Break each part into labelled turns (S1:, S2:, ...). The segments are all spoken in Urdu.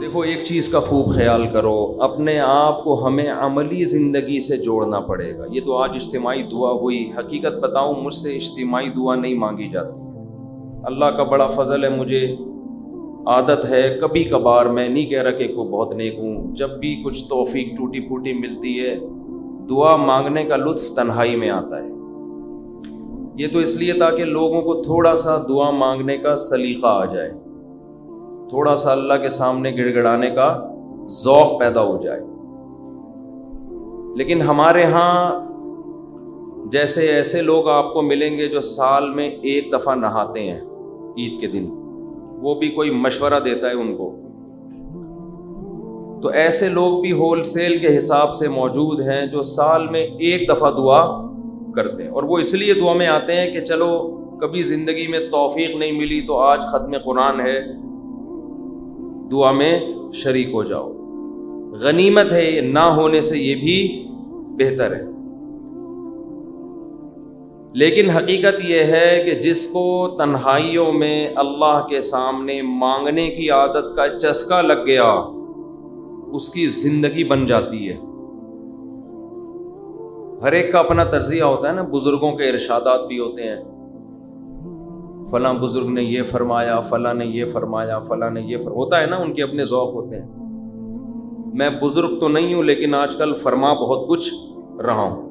S1: دیکھو، ایک چیز کا خوب خیال کرو، اپنے آپ کو ہمیں عملی زندگی سے جوڑنا پڑے گا۔ یہ تو آج اجتماعی دعا ہوئی، حقیقت بتاؤں مجھ سے اجتماعی دعا نہیں مانگی جاتی۔ اللہ کا بڑا فضل ہے، مجھے عادت ہے کبھی کبھار، میں نہیں کہہ رہا کہ کوئی بہت نیک ہوں، جب بھی کچھ توفیق ٹوٹی پھوٹی ملتی ہے دعا مانگنے کا لطف تنہائی میں آتا ہے۔ یہ تو اس لیے تاکہ لوگوں کو تھوڑا سا دعا مانگنے کا سلیقہ آ جائے، تھوڑا سا اللہ کے سامنے گڑ گڑانے کا ذوق پیدا ہو جائے۔ لیکن ہمارے ہاں جیسے ایسے لوگ آپ کو ملیں گے جو سال میں ایک دفعہ نہاتے ہیں عید کے دن، وہ بھی کوئی مشورہ دیتا ہے ان کو، تو ایسے لوگ بھی ہول سیل کے حساب سے موجود ہیں جو سال میں ایک دفعہ دعا کرتے ہیں، اور وہ اس لیے دعا میں آتے ہیں کہ چلو کبھی زندگی میں توفیق نہیں ملی تو آج ختم قرآن ہے، دعا میں شریک ہو جاؤ۔ غنیمت ہے، یہ نہ ہونے سے یہ بھی بہتر ہے۔ لیکن حقیقت یہ ہے کہ جس کو تنہائیوں میں اللہ کے سامنے مانگنے کی عادت کا چسکا لگ گیا، اس کی زندگی بن جاتی ہے۔ ہر ایک کا اپنا طرزیہ ہوتا ہے نا، بزرگوں کے ارشادات بھی ہوتے ہیں، فلاں بزرگ نے یہ فرمایا، فلاں نے یہ فرمایا، فلاں نے یہ ہوتا ہے نا، ان کے اپنے ذوق ہوتے ہیں۔ میں بزرگ تو نہیں ہوں لیکن آج کل فرما بہت کچھ رہا ہوں،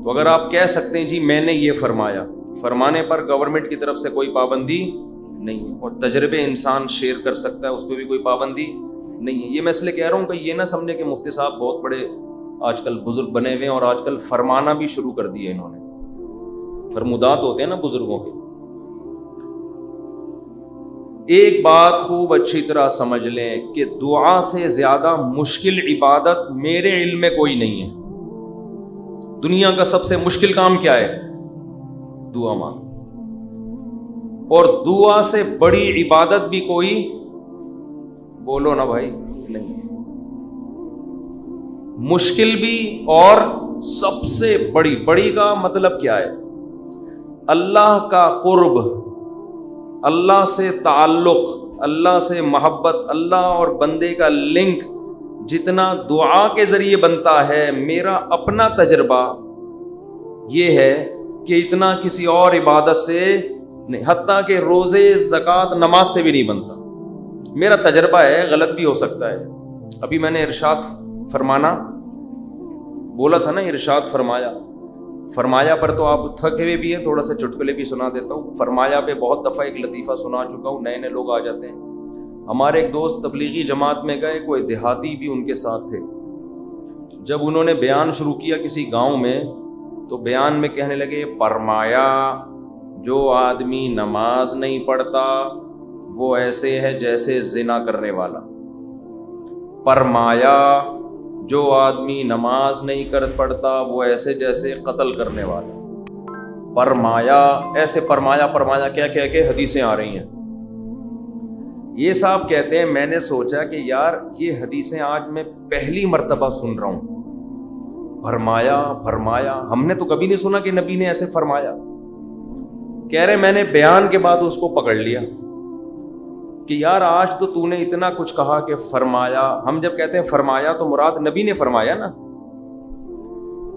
S1: تو اگر آپ کہہ سکتے ہیں جی میں نے یہ فرمایا، فرمانے پر گورنمنٹ کی طرف سے کوئی پابندی نہیں ہے، اور تجربے انسان شیئر کر سکتا ہے، اس پہ بھی کوئی پابندی نہیں ہے۔ یہ میں اس لیے کہہ رہا ہوں کہ یہ نہ سمجھے کہ مفتی صاحب بہت بڑے آج کل بزرگ بنے ہوئے ہیں اور آج کل فرمانا بھی شروع کر دیے انہوں نے۔ فرمودات ہوتے ہیں نا بزرگوں کے۔ ایک بات خوب اچھی طرح سمجھ لیں کہ دعا سے زیادہ مشکل عبادت میرے علم میں کوئی نہیں ہے۔ دنیا کا سب سے مشکل کام کیا ہے؟ دعا مانگ۔ اور دعا سے بڑی عبادت بھی کوئی، بولو نا بھائی، نہیں۔ مشکل بھی اور سب سے بڑی کا مطلب کیا ہے؟ اللہ کا قرب، اللہ سے تعلق، اللہ سے محبت، اللہ اور بندے کا لنک جتنا دعا کے ذریعے بنتا ہے، میرا اپنا تجربہ یہ ہے کہ اتنا کسی اور عبادت سے نہیں، حتیٰ کہ روزے، زکوٰۃ، نماز سے بھی نہیں بنتا۔ میرا تجربہ ہے، غلط بھی ہو سکتا ہے۔ ابھی میں نے ارشاد فرمانا بولا تھا نا، ارشاد فرمایا پر تو آپ تھکے ہوئے بھی ہیں، تھوڑا سا چٹکلے بھی سنا دیتا ہوں۔ فرمایا پہ بہت دفعہ ایک لطیفہ سنا چکا ہوں، نئے لوگ آ جاتے ہیں۔ ہمارے ایک دوست تبلیغی جماعت میں گئے، کوئی دیہاتی بھی ان کے ساتھ تھے۔ جب انہوں نے بیان شروع کیا کسی گاؤں میں، تو بیان میں کہنے لگے، فرمایا جو آدمی نماز نہیں پڑھتا وہ ایسے ہے جیسے زنا کرنے والا، فرمایا جو آدمی نماز نہیں پڑھتا وہ ایسے جیسے قتل کرنے والا، فرمایا ایسے، فرمایا کیا کہہ کے حدیثیں آ رہی ہیں۔ یہ صاحب کہتے ہیں میں نے سوچا کہ یار یہ حدیثیں آج میں پہلی مرتبہ سن رہا ہوں، فرمایا ہم نے تو کبھی نہیں سنا کہ نبی نے ایسے فرمایا۔ کہہ رہے میں نے بیان کے بعد اس کو پکڑ لیا کہ یار آج تو نے اتنا کچھ کہا کہ فرمایا، ہم جب کہتے ہیں فرمایا تو مراد نبی نے فرمایا نا،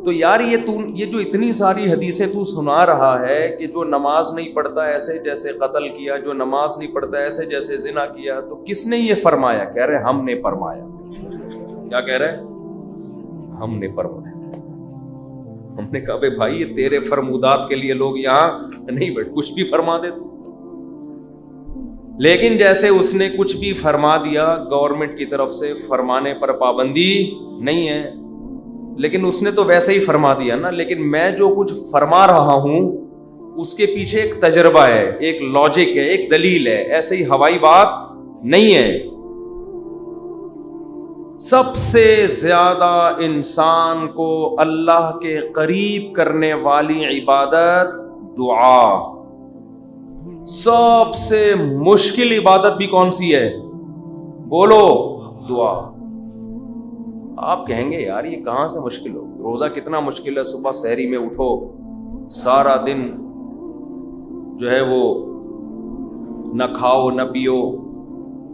S1: تو یار یہ جو اتنی ساری حدیثیں تو سنا رہا ہے کہ جو نماز نہیں پڑھتا ایسے جیسے قتل کیا، جو نماز نہیں پڑھتا ایسے جیسے زنا کیا، تو کس نے یہ فرمایا؟ کہہ رہے ہم نے فرمایا۔ کیا کہہ رہے؟ ہم نے فرمایا۔ ہم نے کہا بے بھائی یہ تیرے فرمودات کے لیے لوگ یہاں نہیں بیٹھ، کچھ بھی فرما دے تو۔ لیکن جیسے اس نے کچھ بھی فرما دیا، گورنمنٹ کی طرف سے فرمانے پر پابندی نہیں ہے، لیکن اس نے تو ویسے ہی فرما دیا نا۔ لیکن میں جو کچھ فرما رہا ہوں اس کے پیچھے ایک تجربہ ہے، ایک لاجک ہے، ایک دلیل ہے، ایسے ہی ہوائی بات نہیں ہے۔ سب سے زیادہ انسان کو اللہ کے قریب کرنے والی عبادت دعا۔ سب سے مشکل عبادت بھی کون سی ہے؟ بولو، دعا۔ آپ کہیں گے یار یہ کہاں سے مشکل ہو، روزہ کتنا مشکل ہے، صبح سحری میں اٹھو، سارا دن جو ہے وہ نہ کھاؤ نہ پیو،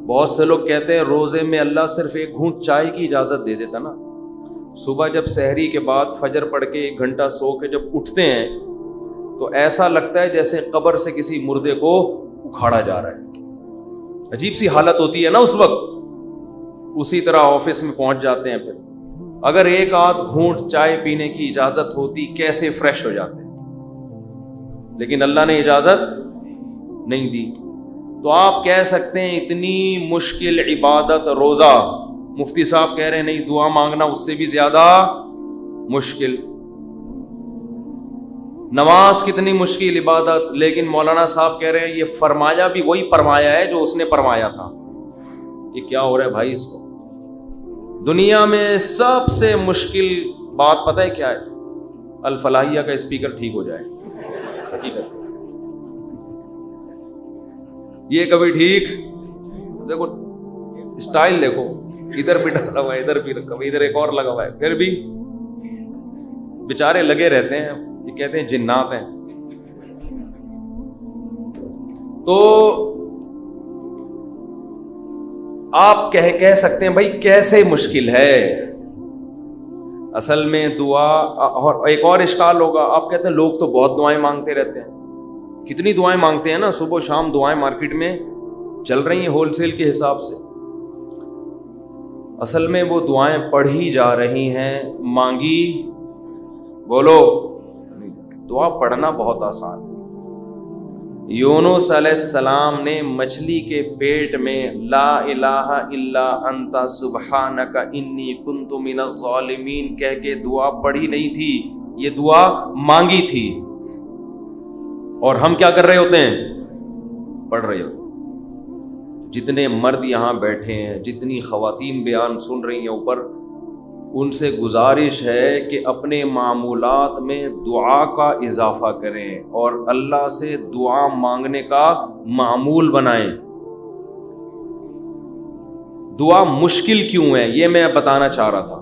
S1: بہت سے لوگ کہتے ہیں روزے میں اللہ صرف ایک گھونٹ چائے کی اجازت دے دیتا نا. صبح جب سحری کے بعد فجر پڑھ کے 1 گھنٹہ سو کے جب اٹھتے ہیں تو ایسا لگتا ہے جیسے قبر سے کسی مردے کو اکھاڑا جا رہا ہے. عجیب سی حالت ہوتی ہے نا اس وقت. اسی طرح آفس میں پہنچ جاتے ہیں. پھر اگر ایک آدھ گھونٹ چائے پینے کی اجازت ہوتی کیسے فریش ہو جاتے ہیں, لیکن اللہ نے اجازت نہیں دی. تو آپ کہہ سکتے ہیں اتنی مشکل عبادت روزہ, مفتی صاحب کہہ رہے ہیں نہیں, دعا مانگنا اس سے بھی زیادہ مشکل. نماز کتنی مشکل عبادت, لیکن مولانا صاحب کہہ رہے ہیں یہ فرمایا بھی وہی فرمایا ہے جو اس نے فرمایا تھا. یہ کیا ہو رہا ہے بھائی اس کو؟ دنیا میں سب سے مشکل بات پتہ ہے کیا ہے؟ الفلاحیہ کا اسپیکر ٹھیک ہو جائے. حقیقت یہ کبھی ٹھیک, دیکھو اسٹائل دیکھو, ادھر بھی ڈالا ہوا ہے, ادھر بھی رکھا ہوا ہے, ادھر ایک اور لگا ہوا ہے, پھر بھی بیچارے لگے رہتے ہیں. یہ کہتے ہیں جنات ہیں. تو آپ کہہ سکتے ہیں بھائی کیسے مشکل ہے. اصل میں دعا, اور ایک اور اشکال ہوگا, آپ کہتے ہیں لوگ تو بہت دعائیں مانگتے رہتے ہیں. کتنی دعائیں مانگتے ہیں نا, صبح شام دعائیں مارکیٹ میں چل رہی ہیں ہول سیل کے حساب سے. اصل میں وہ دعائیں پڑھی جا رہی ہیں, مانگی بولو. دعا پڑھنا بہت آسان. یونس علیہ السلام نے مچھلی کے پیٹ میں لا الہ الا انت سبحانک انی کنت من الظالمین کہہ کے دعا پڑھی نہیں تھی, یہ دعا مانگی تھی. اور ہم کیا کر رہے ہوتے ہیں؟ پڑھ رہے ہوتے. جتنے مرد یہاں بیٹھے ہیں, جتنی خواتین بیان سن رہی ہیں اوپر, ان سے گزارش ہے کہ اپنے معمولات میں دعا کا اضافہ کریں اور اللہ سے دعا مانگنے کا معمول بنائیں. دعا مشکل کیوں ہے یہ میں بتانا چاہ رہا تھا.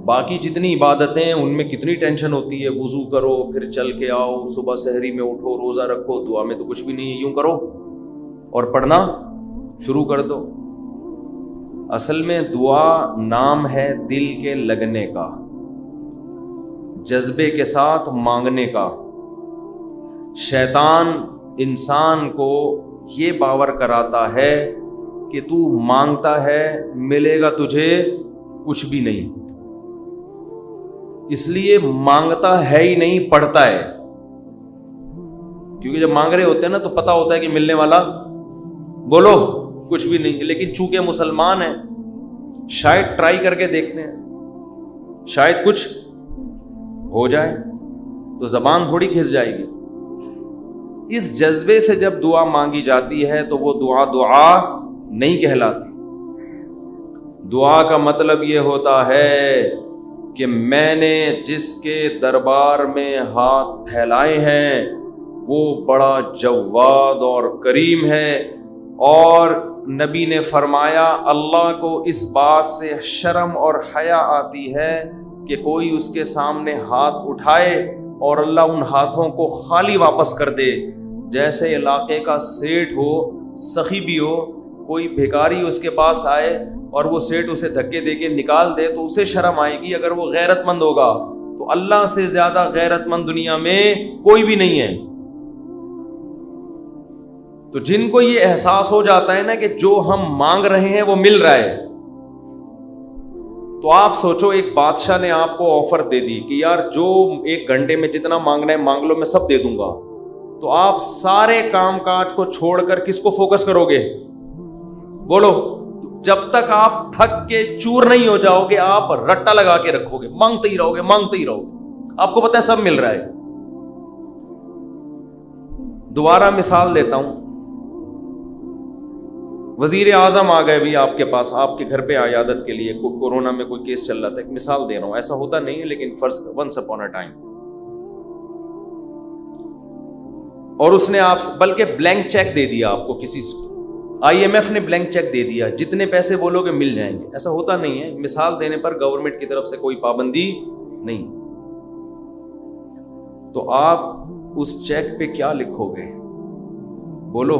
S1: باقی جتنی عبادتیں ہیں ان میں کتنی ٹینشن ہوتی ہے, وضو کرو, پھر چل کے آؤ, صبح سحری میں اٹھو, روزہ رکھو. دعا میں تو کچھ بھی نہیں ہے, یوں کرو اور پڑھنا شروع کر دو. اصل میں دعا نام ہے دل کے لگنے کا, جذبے کے ساتھ مانگنے کا. شیطان انسان کو یہ باور کراتا ہے کہ تو مانگتا ہے ملے گا تجھے کچھ بھی نہیں, اس لیے مانگتا ہے ہی نہیں, پڑھتا ہے. کیونکہ جب مانگ رہے ہوتے ہیں نا تو پتا ہوتا ہے کہ ملنے والا بولو کچھ بھی نہیں. لیکن چونکہ مسلمان ہیں شاید ٹرائی کر کے دیکھتے ہیں, شاید کچھ ہو جائے, تو زبان تھوڑی گھس جائے گی. اس جذبے سے جب دعا مانگی جاتی ہے تو وہ دعا نہیں کہلاتی. دعا کا مطلب یہ ہوتا ہے کہ میں نے جس کے دربار میں ہاتھ پھیلائے ہیں وہ بڑا جواد اور کریم ہے. اور نبی نے فرمایا اللہ کو اس بات سے شرم اور حیا آتی ہے کہ کوئی اس کے سامنے ہاتھ اٹھائے اور اللہ ان ہاتھوں کو خالی واپس کر دے. جیسے علاقے کا سیٹھ ہو, سخی بھی ہو, کوئی بھکاری اس کے پاس آئے اور وہ سیٹھ اسے دھکے دے کے نکال دے تو اسے شرم آئے گی اگر وہ غیرت مند ہوگا. تو اللہ سے زیادہ غیرت مند دنیا میں کوئی بھی نہیں ہے. تو جن کو یہ احساس ہو جاتا ہے نا کہ جو ہم مانگ رہے ہیں وہ مل رہا ہے, تو آپ سوچو ایک بادشاہ نے آپ کو آفر دے دی کہ یار جو 1 گھنٹے میں جتنا مانگنا ہے مانگ لو, میں سب دے دوں گا. تو آپ سارے کام کاج کو چھوڑ کر کس کو فوکس کرو گے؟ بولو. جب تک آپ تھک کے چور نہیں ہو جاؤ گے آپ رٹا لگا کے رکھو گے, مانگتے ہی رہو گے, مانگتے ہی رہو گے. آپ کو پتہ ہے سب مل رہا ہے. دوبارہ مثال دیتا ہوں. وزیر اعظم آ گئے بھی آپ کے پاس, آپ کے گھر پہ عیادت کے لیے, کورونا میں کوئی کیس چل رہا تھا, ایک مثال دے رہا ہوں, ایسا ہوتا نہیں ہے لیکن ونس اپون اے ٹائم. اور اس نے آپ بلکہ بلینک چیک دے دیا آپ کو, کسی IMF نے بلینک چیک دے دیا, جتنے پیسے بولو گے مل جائیں گے. ایسا ہوتا نہیں ہے. مثال دینے پر گورنمنٹ کی طرف سے کوئی پابندی نہیں. تو آپ اس چیک پہ کیا لکھو گے؟ بولو.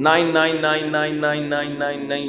S1: 9 9 9 9 9 9 9 9,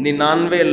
S1: 99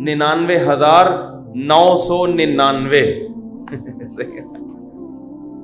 S1: 99,999।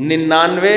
S1: 99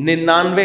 S1: 99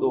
S1: 2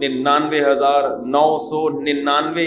S1: 99,999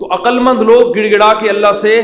S1: تو عقل مند لوگ گڑ گڑا کے اللہ سے